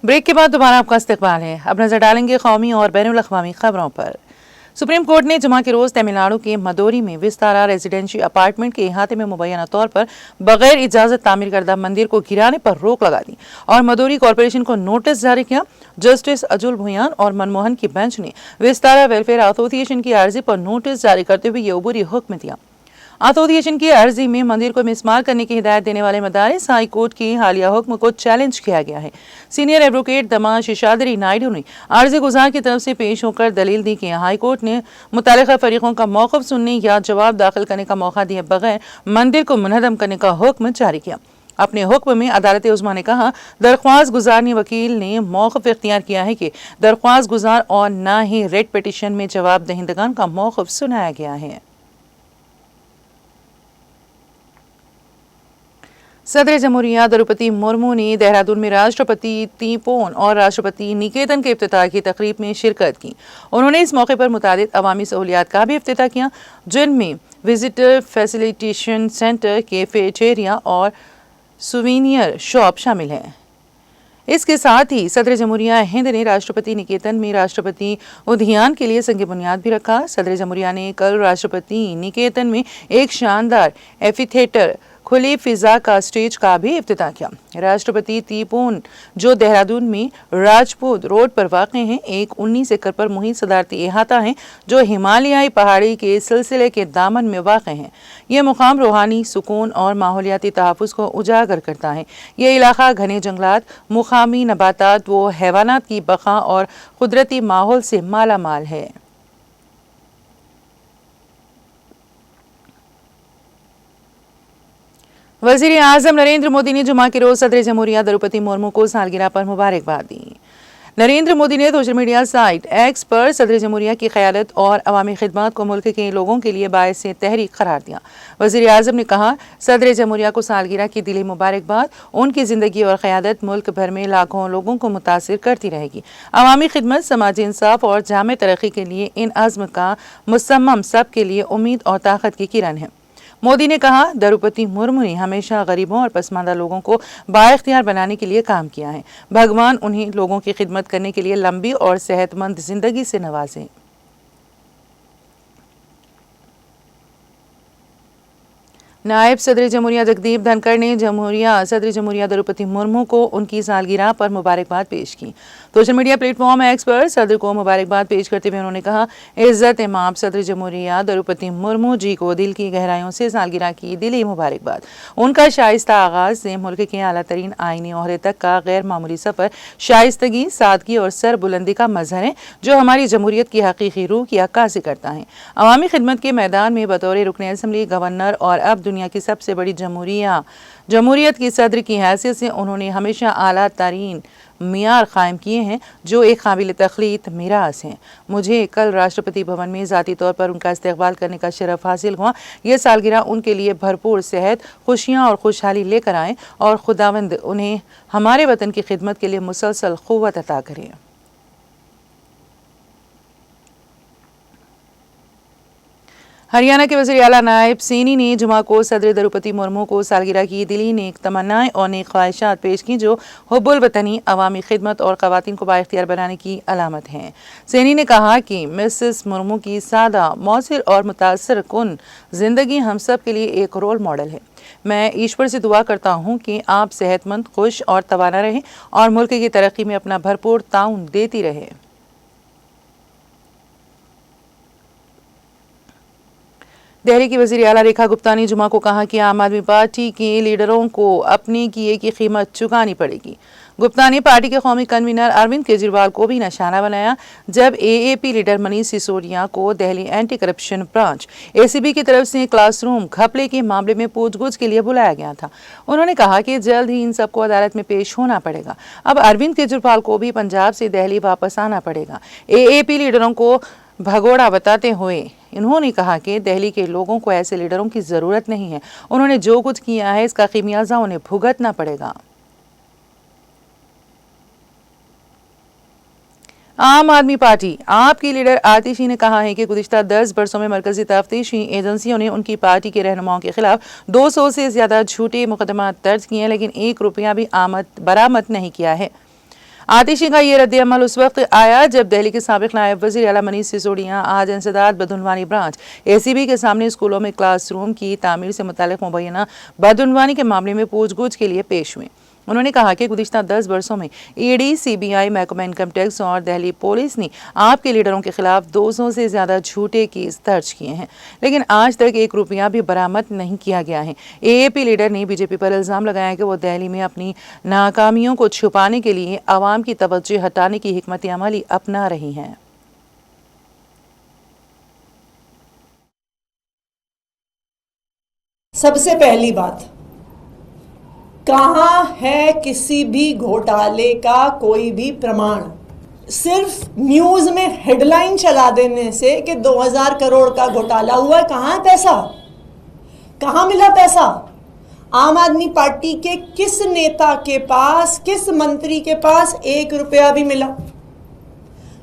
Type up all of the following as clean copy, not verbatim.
Break के बाद दोबारा आपका इस्तकबाल है। अब नजर डालेंगे कौमी और बैनुल अक़वामी खबरों पर। सुप्रीम कोर्ट ने जुमा के रोज तमिलनाडु के मदोरी में विस्तारा रेजिडेंशियल अपार्टमेंट के अहाते में मुबैना तौर पर बगैर इजाजत तामीर करदा मंदिर को गिराने पर रोक लगा दी और मदोरी कॉरपोरेशन को नोटिस जारी किया। जस्टिस अजुल भुयान और मनमोहन की बेंच ने विस्तारा वेलफेयर एसोसिएशन की अर्जी पर नोटिस जारी करते हुए ये अबूरी हुक्म दिया। एसोसिएशन की अर्जी में मंदिर को मिसमार करने की हिदायत देने वाले मदारिस हाई कोर्ट की हालिया हुक्म को चैलेंज किया गया है। सीनियर एडवोकेट दमाश शेषाद्री नायडू ने अर्जी गुजार की तरफ से पेश होकर दलील दी कि हाई कोर्ट ने मुतल्लिका फरीकों का मौक़िफ़ सुनने या जवाब दाखिल करने का मौका दिए बगैर मंदिर को मुनहदम करने का हुक्म जारी किया। अपने हुक्म में अदालत उज़्मा ने कहा, दरख्वास्त गुजारनी वकील ने मौक़िफ़ इख्तियार किया है कि दरख्वास्त गुजार और न ही रेट पिटिशन में जवाब दहिंदगान का मौक़िफ़ सुनाया गया है। सदर जमहूरिया द्रौपदी मुर्मू ने देहरादून में राष्ट्रपति तीपोन और राष्ट्रपति निकेतन के इफ्तिताह की तकरीब में शिरकत की। उन्होंने इस मौके पर मुतादिद अवामी सहूलियात का भी इफ्तिताह किया, जिनमें विजिटर फैसिलिटेशन सेंटर, कैफेटेरिया और सुवीनियर शॉप शामिल है। इसके साथ ही सदर जमहूरिया हिंद ने राष्ट्रपति निकेतन में राष्ट्रपति उद्यान के लिए संग बुनियाद भी रखा। सदर जमहूरिया ने कल राष्ट्रपति निकेतन में एक शानदार एफिथेटर, खुली फिजा का स्टेज का भी इफ्तिताह किया। राष्ट्रपति तीपोन, जो देहरादून में राजपूत रोड पर वाक़ हैं, एक 19 एकड़ पर मुहित सदारती अहाता है जो हिमालयाई पहाड़ी के सिलसिले के दामन में वाक़ है। ये मुकाम रूहानी सुकून और माहौलियाती तहफ़्फ़ुज़ को उजागर करता है। ये इलाका घने जंगलात, मुकामी नबातात व हैवानात की बक़ा और कुदरती माहौल से माला माल है। वज़ीर आज़म नरेंद्र मोदी ने जुमा के रोज सदर जमहूरिया द्रौपदी मुर्मू को सालगिरह पर मुबारकबाद दी। नरेंद्र मोदी ने सोशल मीडिया साइट एक्स पर सदर जमहूरिया की क़यादत और अवामी खिदमत को मुल्क के लोगों के लिए बायस तहरीक करार दिया। वज़ीर आज़म ने कहा, सदर जमहूरिया को सालगिरह की दिली मुबारकबाद। उनकी ज़िंदगी और क़यादत मुल्क भर में लाखों लोगों को मुतासिर करती रहेगी। अवामी खिदमत, समाजी इंसाफ और जामे तरक्की के लिए इन अज़्म का मुसम्मम सब के लिए उम्मीद और ताकत की किरण है। मोदी ने कहा, द्रौपदी मुर्मू ने हमेशा गरीबों और पसमानदा लोगों को बाइख्तियार बनाने के लिए काम किया है। भगवान उन्हें लोगों की खिदमत करने के लिए लंबी और सेहतमंद जिंदगी से नवाजें। नायब सदर जमहूरिया जगदीप धनखड़ ने सदर जमहूरिया द्रौपदी मुर्मू को उनकी सालगिरह पर मुबारकबाद पेश की। सोशल मीडिया प्लेटफॉर्म एक्स पर सदर को मुबारकबाद पेश करते हुए उन्होंने कहा, इज्जत माब सदर जमहूरिया द्रौपदी मुर्मू जी को दिल की गहराइयों से सालगिरह की दिली मुबारकबाद। उनका शाइस्ता आगाज से मुल्क के आला तरीन आईनी ओहदे तक का गैर मामूली सफ़र शाइस्तगी, सादगी और सर बुलंदी का मजहर है, जो हमारी जमहूरियत की हकीकी रूह की अक्कासी करता है। अवामी खिदमत के मैदान में बतौर रुकन असम्बली, गवर्नर और अब दुनिया की सबसे बड़ी जमहूरियत की सदर की हैसियत से उन्होंने हमेशा आला तरीन मियार कायम किए हैं, जो एक काबिल तख्लीत मीरास हैं। मुझे कल राष्ट्रपति भवन में ज़ाती तौर पर उनका इस्तकबाल करने का शरफ हासिल हुआ। यह सालगिरह उनके लिए भरपूर सेहत, खुशियाँ और खुशहाली लेकर आएँ और खुदावंद उन्हें हमारे वतन की खिदमत के लिए मुसलसल क़ुव्वत अता करें। हरियाणा के वज़ीर आला नायब सैनी ने जुमा को सदर द्रौपदी मुर्मू को सालगिरह की दिली नेक तमन्नाएं और नेक ख्वाहिशात पेश की, जो हुब्बुल वतनी, अवामी खिदमत और ख़वातीन को बाइख्तियार बनाने की अलामत हैं। सैनी ने कहा कि मिसेस मुर्मू की सादा, मौसर और मुतासर कुन ज़िंदगी हम सब के लिए एक रोल मॉडल है। मैं ईश्वर से दुआ करता हूँ कि आप सेहतमंद, खुश और तवाना रहें और मुल्क की तरक्की में अपना भरपूर ताउन देती रहें। दिल्ली की वज़ीर आला रेखा गुप्ता ने जुमा को कहा कि आम आदमी पार्टी के लीडरों को अपने किए की कीमत चुकानी पड़ेगी। गुप्ता ने पार्टी के कौमी कन्वीनर अरविंद केजरीवाल को भी निशाना बनाया, जब एएपी लीडर मनीष सिसोदिया को Delhi anti corruption branch ACB की तरफ से क्लासरूम घपले के मामले में पूछगछ के लिए बुलाया गया था। उन्होंने कहा कि जल्द ही इन सबको अदालत में पेश होना पड़ेगा। अब अरविंद केजरीवाल को भी पंजाब से दिल्ली वापस आना पड़ेगा। एएपी लीडरों को भगोड़ा बताते हुए उन्होंने कहा कि दिल्ली के लोगों को ऐसे लीडरों की ज़रूरत नहीं है। उन्होंने जो कुछ किया है, इसका खिमियाजा उन्हें भुगतना पड़ेगा। आम आदमी पार्टी आपकी लीडर आतिशी ने कहा है कि गुज़िश्ता 10 बरसों में मरकजी तफ्तीशी एजेंसियों ने उनकी पार्टी के रहनुमाओं के खिलाफ 200 से ज्यादा झूठे मुकदमा दर्ज किए हैं, लेकिन 1 रुपया भी बरामद नहीं किया है। आतिशी का ये रद्द-ए-अमल उस वक्त आया जब दिल्ली के साबिक नायब वज़ीर आला मनीष सिसोदिया आज इंसदाद बदउनवानी ब्रांच ACB के सामने स्कूलों में क्लासरूम की तामीर से मुताल्लिक़ मुबैना बदउनवानी के मामले में पूछगछ के लिए पेश हुए। उन्होंने कहा कि गुज़िश्ता 10 बरसों में ED, CBI, महकमा इनकम टैक्स और दिल्ली पुलिस ने आपके लीडरों के खिलाफ 200 से ज़्यादा झूठे केस दर्ज किए हैं, लेकिन आज तक 1 रुपया भी बरामद नहीं किया गया है। AAP लीडर ने बीजेपी पर इल्ज़ाम लगाया कि वो दिल्ली में अपनी नाकामियों को छुपाने के लिए आवाम की तवज्जो हटाने की हिकमत अमली अपना रही हैं। सबसे पहली बात, कहाँ है किसी भी घोटाले का कोई भी प्रमाण? सिर्फ न्यूज में हेडलाइन चला देने से कि 2000 करोड़ का घोटाला हुआ है, कहाँ है पैसा? कहाँ मिला पैसा? आम आदमी पार्टी के किस नेता के पास, किस मंत्री के पास 1 रुपया भी मिला?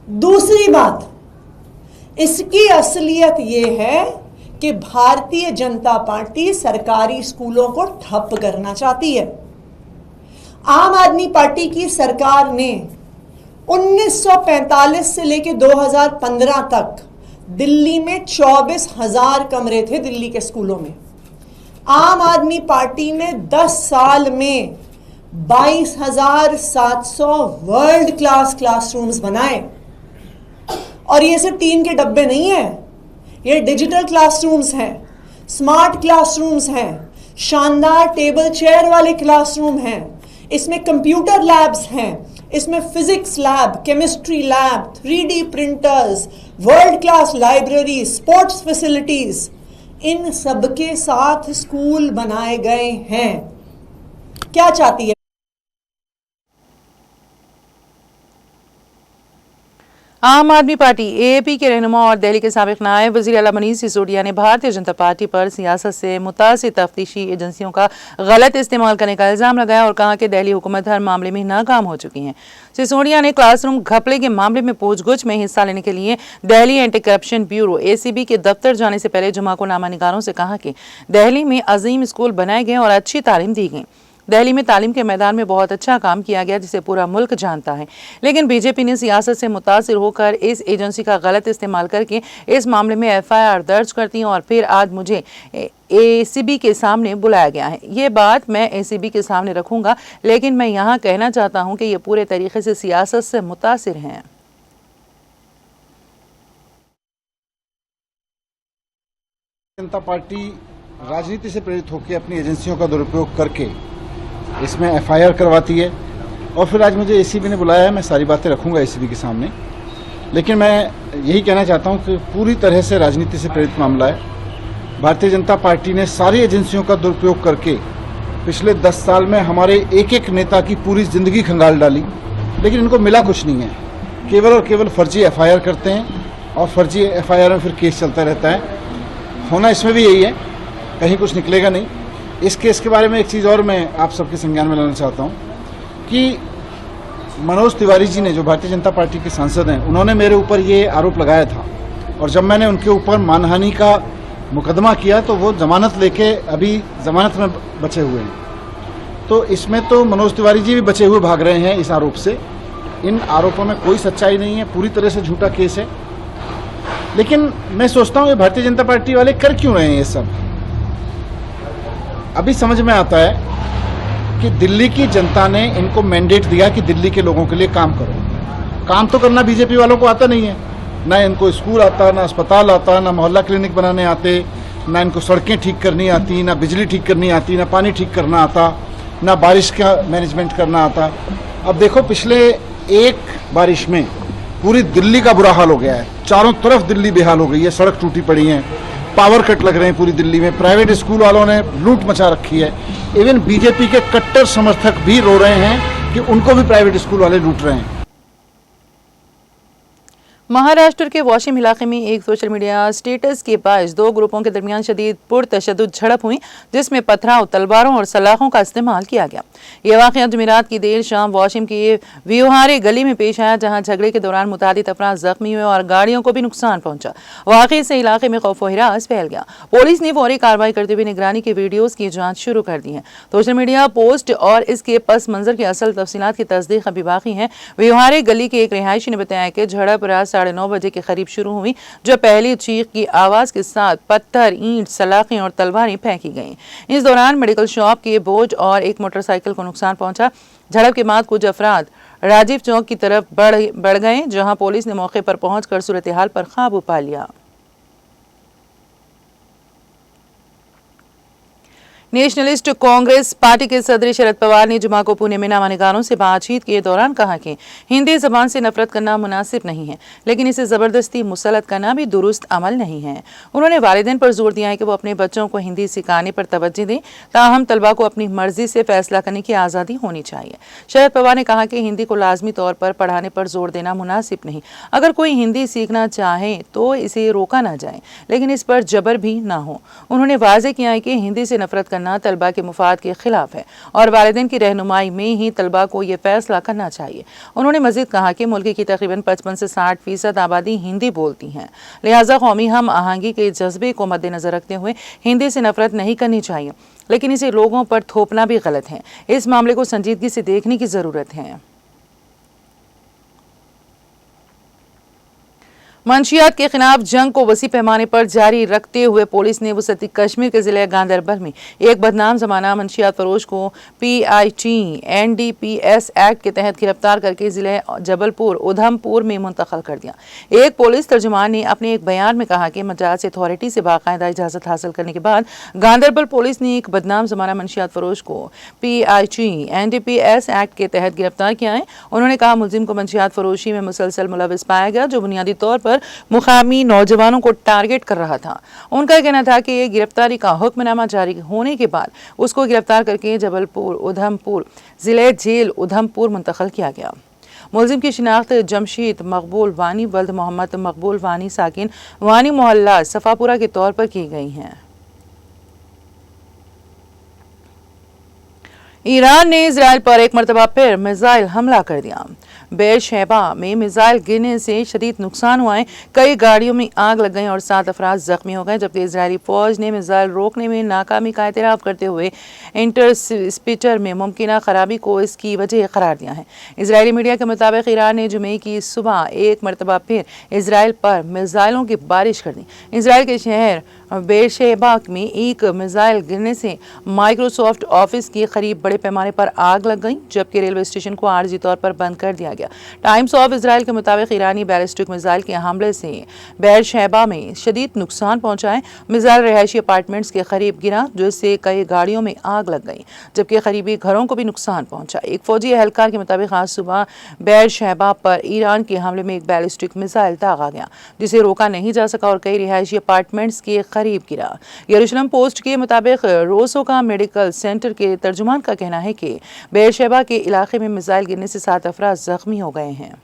दूसरी बात, इसकी असलियत यह है कि भारतीय जनता पार्टी सरकारी स्कूलों को ठप करना चाहती है। आम आदमी पार्टी की सरकार ने 1945 से लेकर 2015 तक दिल्ली में 24,000 कमरे थे दिल्ली के स्कूलों में। आम आदमी पार्टी ने 10 साल में 22,700 वर्ल्ड क्लास क्लासरूम्स बनाए, और ये सिर्फ टीन के डब्बे नहीं है, ये डिजिटल क्लासरूम्स हैं, स्मार्ट क्लासरूम्स हैं, शानदार टेबल चेयर वाले क्लासरूम हैं, इसमें कंप्यूटर लैब्स हैं, इसमें physics lab, chemistry lab, 3D printers, world class library, sports facilities, इन सबके साथ स्कूल बनाए गए हैं। क्या चाहती है? आम आदमी पार्टी AAP के रहनुमा और दिल्ली के साबिक नायब वज़ीर आला मनीष सिसोदिया ने भारतीय जनता पार्टी पर सियासत से मुतासिर तफ्तीशी एजेंसियों का गलत इस्तेमाल करने का इल्ज़ाम लगाया और कहा कि दिल्ली हुकूमत हर मामले में नाकाम हो चुकी है। सिसोदिया ने क्लासरूम घपले के मामले में पूछगछ में हिस्सा लेने के लिए Delhi anti corruption bureau ACB के दफ्तर जाने से पहले जुमा को नामा निगारों से कहा कि दिल्ली में अजीम स्कूल बनाए गए और अच्छी तालीम दी गई। दिल्ली में तालीम के मैदान में बहुत अच्छा काम किया गया जिसे पूरा मुल्क जानता है, लेकिन बीजेपी ने सियासत से मुतासिर होकर इस एजेंसी का गलत इस्तेमाल करके इस मामले में FIR दर्ज करती और फिर आज मुझे ACB के सामने बुलाया गया है। ये बात मैं ACB के सामने रखूंगा, लेकिन मैं यहाँ कहना चाहता हूँ कि ये पूरे तरीके से सियासत से मुतासिर हैं। जनता पार्टी राजनीति से प्रेरित होकर अपनी एजेंसियों का दुरुपयोग करके इसमें FIR करवाती है, और फिर आज मुझे ACB ने बुलाया है। मैं सारी बातें रखूंगा ACB के सामने, लेकिन मैं यही कहना चाहता हूं कि पूरी तरह से राजनीति से प्रेरित मामला है। भारतीय जनता पार्टी ने सारी एजेंसियों का दुरुपयोग करके पिछले 10 साल में हमारे एक एक नेता की पूरी जिंदगी खंगाल डाली, लेकिन इनको मिला कुछ नहीं है। केवल और केवल फर्जी FIR करते हैं और फर्जी FIR में फिर केस चलता रहता है। होना इसमें भी यही है, कहीं कुछ निकलेगा नहीं। इस केस के बारे में एक चीज़ और मैं आप सबके संज्ञान में लाना चाहता हूं कि मनोज तिवारी जी ने, जो भारतीय जनता पार्टी के सांसद हैं, उन्होंने मेरे ऊपर ये आरोप लगाया था, और जब मैंने उनके ऊपर मानहानि का मुकदमा किया तो वो जमानत लेके अभी जमानत में बचे हुए हैं। तो इसमें तो मनोज तिवारी जी भी बचे हुए भाग रहे हैं इस आरोप से। इन आरोपों में कोई सच्चाई नहीं है, पूरी तरह से झूठा केस है। लेकिन मैं सोचता हूँ ये भारतीय जनता पार्टी वाले कर क्यों रहे हैं ये सब? अभी समझ में आता है कि दिल्ली की जनता ने इनको मैंडेट दिया कि दिल्ली के लोगों के लिए काम करो। काम तो करना बीजेपी वालों को आता नहीं है, ना इनको स्कूल आता, ना अस्पताल आता, ना मोहल्ला क्लिनिक बनाने आते, ना इनको सड़कें ठीक करनी आती, ना बिजली ठीक करनी आती, ना पानी ठीक करना आता, ना बारिश का मैनेजमेंट करना आता। अब देखो, पिछले एक बारिश में पूरी दिल्ली का बुरा हाल हो गया है। चारों तरफ दिल्ली बेहाल हो गई है, सड़क टूटी पड़ी है, पावर कट लग रहे हैं पूरी दिल्ली में, प्राइवेट स्कूल वालों ने लूट मचा रखी है। इवन बीजेपी के कट्टर समर्थक भी रो रहे हैं कि उनको भी प्राइवेट स्कूल वाले लूट रहे हैं। महाराष्ट्र के वाशिम इलाके में एक सोशल मीडिया स्टेटस के बाद दो ग्रुपों के दरमियान शदीद पुरतशद्दुद झड़प हुई, जिसमें पथराव, तलवारों और सलाखों का इस्तेमाल किया गया। यह वाक़या जुमेरात की देर शाम वाशिम की व्यूहारे गली में पेश आया, जहां झगड़े के दौरान मुतादिद अफराद जख्मी हुए और गाड़ियों को भी नुकसान पहुंचा। वाक़े से इलाके में खौफ व हिरास फैल गया। पुलिस ने फौरी कार्रवाई करते हुए निगरानी की वीडियोज की जाँच शुरू कर दी है। सोशल मीडिया पोस्ट और इसके पस मंजर की असल तफसीलात की तस्दीक अभी बाकी है। व्यूहारे गली के एक रिहायशी ने बताया कि झड़प रात 9:30 बजे के करीब शुरू हुई, जो पहली चीख की आवाज के साथ पत्थर, ईंट, सलाखें और तलवारें फेंकी गईं। इस दौरान मेडिकल शॉप के बोर्ड और एक मोटरसाइकिल को नुकसान पहुंचा। झड़प के बाद कुछ अफराद राजीव चौक की तरफ बढ़ गए, जहां पुलिस ने मौके पर पहुंचकर सूरत हाल पर काबू पा लिया। नेशनलिस्ट कांग्रेस पार्टी के सदर शरद पवार ने जुमा को पुणे में नामानिगारों से बातचीत के दौरान कहा कि हिंदी जबान से नफरत करना मुनासिब नहीं है, लेकिन इसे जबरदस्ती मुसलत करना भी दुरुस्त अमल नहीं है। उन्होंने वालिदैन पर जोर दिया है कि वो अपने बच्चों को हिंदी सिखाने पर तवज्जो दें, ताहम तलबा को अपनी मर्जी से फैसला करने की आज़ादी होनी चाहिए। शरद पवार ने कहा कि हिंदी को लाजमी तौर पर पढ़ाने पर जोर देना मुनासिब नहीं। अगर कोई हिंदी सीखना चाहे तो इसे रोका ना जाए, लेकिन इस पर जबर भी ना हो। उन्होंने वाज़ेह किया है कि हिंदी से नफरत तलबा के मुफाद के खिलाफ है और वालिदैन की रहनुमाई में ही तलबा को यह फैसला करना चाहिए। उन्होंने मजीद कहा कि मुल्क की तकरीबन 55 से 60% आबादी हिंदी बोलती है, लिहाजा कौमी हम आहंगी के जज्बे को मद्देनजर रखते हुए हिंदी से नफरत नहीं करनी चाहिए, लेकिन इसे लोगों पर थोपना भी गलत है। इस मामले को संजीदगी से देखने की जरूरत है। मंशियात के खिलाफ जंग को वसी पैमाने पर जारी रखते हुए पुलिस ने वसती कश्मीर के जिले गांदरबल में एक बदनाम जमाना मंशियात फरोश को PIT NDPS एक्ट के तहत गिरफ्तार करके जिले जबलपुर उधमपुर में मुंतकिल कर दिया। एक पुलिस तर्जुमान ने अपने एक बयान में कहा कि मद्रास अथॉरिटी से बाकायदा इजाजत हासिल करने के बाद गांदरबल पुलिस ने एक बदनाम जमाना मंशियात फरोश को PIT NDPS एक्ट के तहत गिरफ्तार किया है। उन्होंने कहा मुलजिम को मंशियात फरोशी में मुसलसल मुलविस पाया गया, जो बुनियादी तौर पर मुकामी नौजवानों को टारगेट कर रहा था। उनका कहना था कि ये गिरफ्तारी का हुक्मनामा जारी होने के बाद उसको गिरफ्तार करके जबलपुर उधमपुर जिले जेल उधमपुर मुंतकिल किया गया। मुलजिम की शिनाख्त जमशीद मकबूल वानी वल्द मोहम्मद मकबूल वानी साकिन वानी मोहल्ला सफापुरा के तौर पर की गई हैं। ईरान ने इजराइल पर एक मरतबा फिर मिसाइल हमला कर दिया। बेरशेबा में मिसाइल गिरने से शदीद नुकसान हुआ है। कई गाड़ियों में आग लग गई और 7 अफराद जख्मी हो गए, जबकि इजरायली फौज ने मिसाइल रोकने में नाकामी का एतराफ़ करते हुए इंटरसेप्टर में मुमकिन खराबी को इसकी वजह करार दिया है। इजरायली मीडिया के मुताबिक ईरान ने जुमे की सुबह एक मरतबा फिर इजराइल पर मिसाइलों की बारिश कर दी। इजराइल के शहर बेरशेबा में एक मिसाइल गिरने से माइक्रोसॉफ्ट ऑफिस के करीब बड़े पैमाने पर आग लग गई, जबकि रेलवे स्टेशन को आर्जी तौर पर बंद कर दिया गया। टाइम्स ऑफ इजराइल के मुताबिक ईरानी बैलिस्टिक मिसाइल के हमले से बेरशेबा में शदीद नुकसान पहुंचा है। मिसाइल रिहायशी अपार्टमेंट्स के करीब गिरा, जिससे कई गाड़ियों में आग लग गई, जबकि करीबी घरों को भी नुकसान पहुंचा। एक फौजी एहलकार के मुताबिक आज सुबह बेरशेबा पर ईरान के हमले में एक बैलिस्टिक मिसाइल दागा गया, जिसे रोका नहीं जा सका और कई रिहायशी अपार्टमेंट्स के करीब गिरा। यरूशलेम पोस्ट के मुताबिक रोसो का मेडिकल सेंटर के तर्जुमान का कहना है कि बेरशेबा के इलाके में मिसाइल गिरने से 7 अफराद जख्मी हो गए हैं।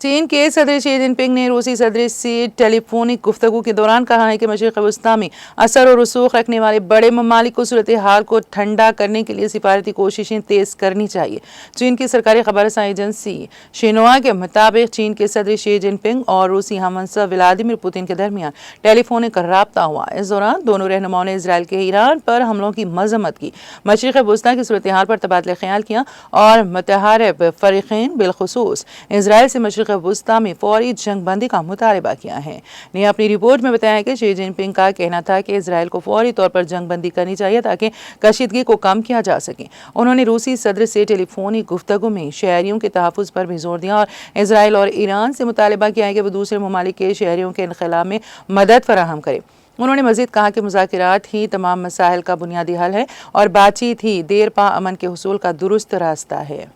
चीन के सदर शी जिनपिंग ने रूसी सदर से टेलीफोनिक गुफ्तगू के दौरान कहा है कि मशरिक़ वस्ता में असर और रसूख रखने वाले बड़े ममालिक को सूरत हाल को ठंडा करने के लिए सिफारती कोशिशें तेज़ करनी चाहिए। चीन की सरकारी खबरसां एजेंसी शिन्हुआ के मुताबिक चीन के सदर शी जिनपिंग और रूसी हममंसब व्लादिमीर पुतिन के दरमियान टेलीफोनिक राब्ता हुआ। इस दौरान दोनों रहनुमाओं ने इजराइल के ईरान पर हमलों की मजम्मत की, मशरिक़ वस्ता की सूरत हाल पर तबादला ख्याल किया और मुतहारिब फरीक़ैन बिलखुसूस इजराइल से मशरिक़ वस्ता में फौरी जंग बंदी का मुतालबा किया है। ने अपनी रिपोर्ट में बताया कि शी जिनपिंग का कहना था कि इजराइल को फौरी तौर पर जंग बंदी करनी चाहिए ताकि कशीदगी को कम किया जा सके। उन्होंने रूसी सदर से टेलीफोनिक गुफ्तगू में शहरियों के तहफ़्फ़ुज़ पर भी जोर दिया और इजराइल और ईरान से मुतालबा किया है कि वो दूसरे ममालिक के शहरियों के इनखला में मदद फराहम करे। उन्होंने मज़ीद कहा कि मुज़ाकरात ही तमाम मसाइल का बुनियादी हल है और बातचीत ही देर पा अमन के हुसूल का दुरुस्त रास्ता है।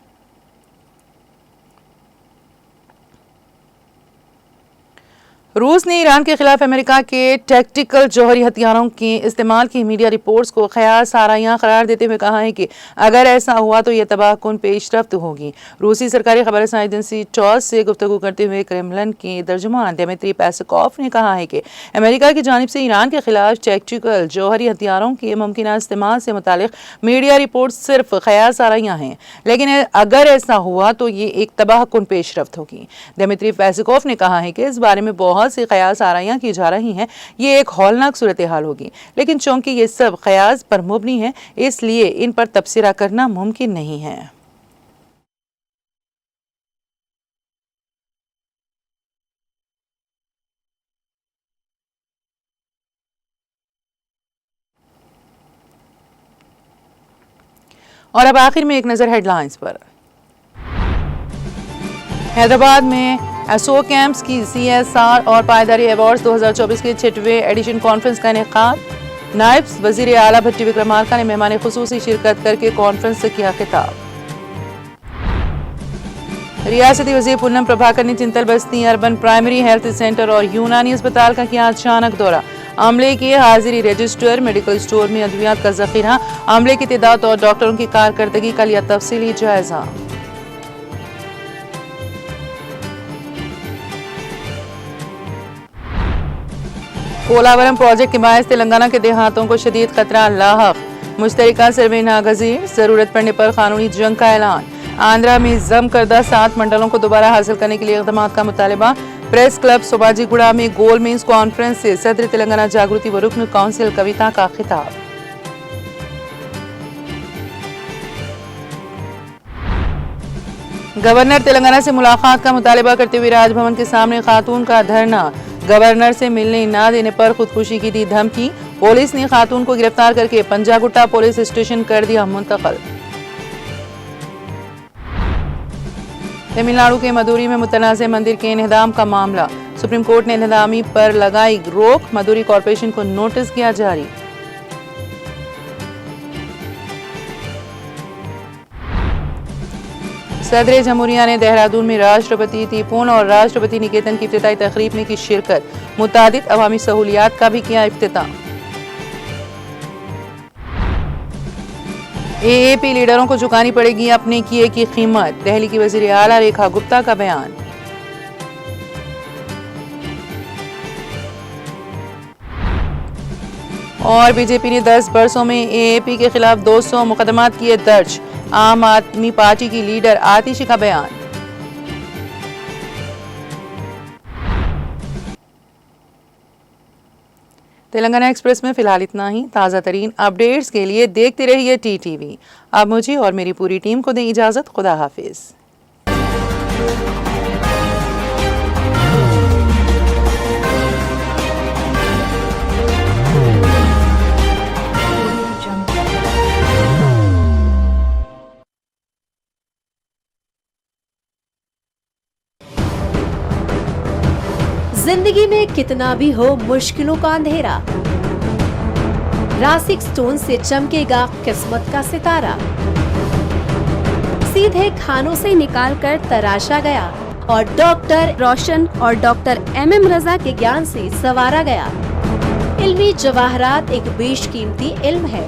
रूस ने ईरान के खिलाफ अमेरिका के टैक्टिकल जौहरी हथियारों के इस्तेमाल की मीडिया रिपोर्ट्स को ख्याल सारायां करार देते हुए कहा है कि अगर ऐसा हुआ तो यह तबाहकुन पेशरफ्त होगी। रूसी सरकारी खबरसां एजेंसी टॉस से गुफ्तगू करते हुए क्रेमलिन के तर्जुमान दिमित्री पेस्कोव ने कहा है कि अमेरिका की जानिब से ईरान के खिलाफ टैक्टिकल जौहरी हथियारों के मुमकिन इस्तेमाल से मुतालिक मीडिया रिपोर्ट सिर्फ ख्याल सारायां हैं, लेकिन अगर ऐसा हुआ तो ये एक तबाहकुन पेशरफ्त होगी। दिमित्री पेस्कोव ने कहा है कि इस बारे में बहुत से ख्याल सारायां की जा रही हैं, ये एक हौलनाक सूरत हाल होगी, लेकिन चूंकि ये सब ख्याल पर मुबनी है इसलिए इन पर तबसरा करना मुमकिन नहीं है। और अब आखिर में एक नजर हेडलाइंस पर। हैदराबाद में एसओ कैंप्स की CSR और पायदारी अवार्ड्स 2024 के 6वें एडिशन कॉन्फ्रेंस का इनेकाद। नायब वजीर आला भट्टी विक्रमार्का ने मेहमान खुसूसी शिरकत करके कॉन्फ्रेंस से किया खिताब। रियासती वजीर पूनम प्रभाकर ने चिंतल बस्ती अर्बन प्राइमरी हेल्थ सेंटर और यूनानी अस्पताल का किया अचानक दौरा। अमले की हाजिरी रजिस्टर, मेडिकल स्टोर में अद्वियात का जखीरा, अमले की तादाद और डॉक्टरों की कारकर्दगी का लिया तफसीली जायजा। पोलावरम प्रोजेक्ट के बायस तेलंगाना के देहातों को शदीद खतरा लाहक। मुश्तरका सर्वे नागजीर, जरूरत पड़ने पर कानूनी जंग का ऐलान। आंध्रा में जम करदा 7 मंडलों को दोबारा हासिल करने के लिए इक़दाम का मुतालबा। प्रेस क्लब सोबाजीगुड़ा में गोल मीन्स कॉन्फ्रेंस से सदर तेलंगाना जागृति व रुकन काउंसिल कविता का खिताब। गवर्नर तेलंगाना से मुलाकात का मुतालबा करते हुए राजभवन के सामने खातून का धरना। गवर्नर से मिलने न देने पर खुदकुशी की दी धमकी। पुलिस ने खातून को गिरफ्तार करके पंजागुट्टा पुलिस स्टेशन कर दिया मुंतकिल। तमिलनाडु के मदुरई में मुतनाज़ मंदिर के इन्हदाम का मामला। सुप्रीम कोर्ट ने इन्हदामी पर लगाई रोक। मदुरई कॉरपोरेशन को नोटिस किया जारी। सदर जमहूरिया ने देहरादून में राष्ट्रपति टीपोन और राष्ट्रपति निकेतन की इफ्तिताई तकरीब में की शिरकत। मुतादिद अवामी सहूलियात का भी किया इफ्तिताह। AAP लीडरों को चुकानी पड़ेगी अपने किए की कीमत। दिल्ली की वजीर आला रेखा गुप्ता का बयान। और बीजेपी ने 10 बरसों में AAP के खिलाफ 200 मुकदमात किए दर्ज। आम आदमी पार्टी की लीडर आतिशी का बयान। तेलंगाना एक्सप्रेस में फिलहाल इतना ही। ताज़ा तरीन अपडेट्स के लिए देखते रहिए TTV। अब मुझे और मेरी पूरी टीम को दें इजाज़त। खुदा हाफिज। जिंदगी में कितना भी हो मुश्किलों का अंधेरा, रासिक स्टोन से चमकेगा किस्मत का सितारा। सीधे खानों से निकाल कर तराशा गया और डॉक्टर रोशन और डॉक्टर MM रजा के ज्ञान से संवारा गया। इल्मी जवाहरात एक बेशकीमती इल्म है।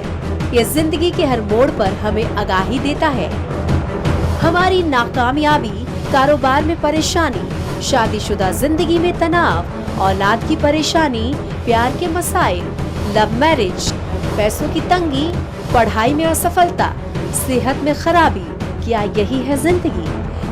ये जिंदगी के हर मोड़ पर हमें आगाही देता है। हमारी नाकामयाबी, कारोबार में परेशानी, शादीशुदा जिंदगी में तनाव, औलाद की परेशानी, प्यार के मसाइल, लव मैरिज, पैसों की तंगी, पढ़ाई में असफलता, सेहत में खराबी, क्या यही है जिंदगी?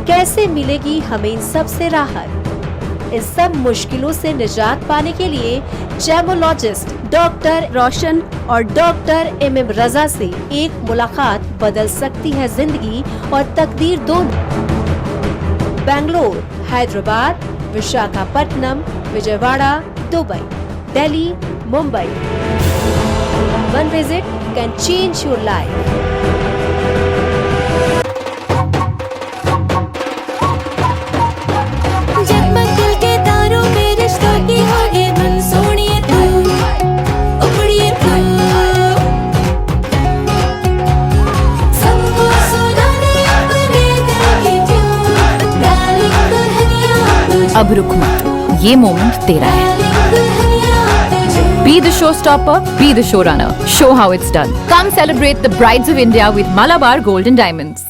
कैसे मिलेगी हमें इन सब से राहत? इन सब मुश्किलों से निजात पाने के लिए जेमोलॉजिस्ट डॉक्टर रोशन और डॉक्टर MM रजा से एक मुलाकात बदल सकती है जिंदगी और तकदीर दोनों। Bangalore, Hyderabad, Visakhapatnam, Vijayawada, Dubai, Delhi, Mumbai. One visit can change your life. जगमग दिल के तारों में रिश्तों की होगी धुन, सोनिए तू, उखड़िए तू, सबको सुनाने अपने दिल की ट्यून, डार्लिंग दुल्हनिया तुझ। अब रुक मत, ये मोमेंट तेरा है। Be the showstopper, be the showrunner. Show how it's done. Come celebrate the Brides of India with Malabar Gold and Diamonds.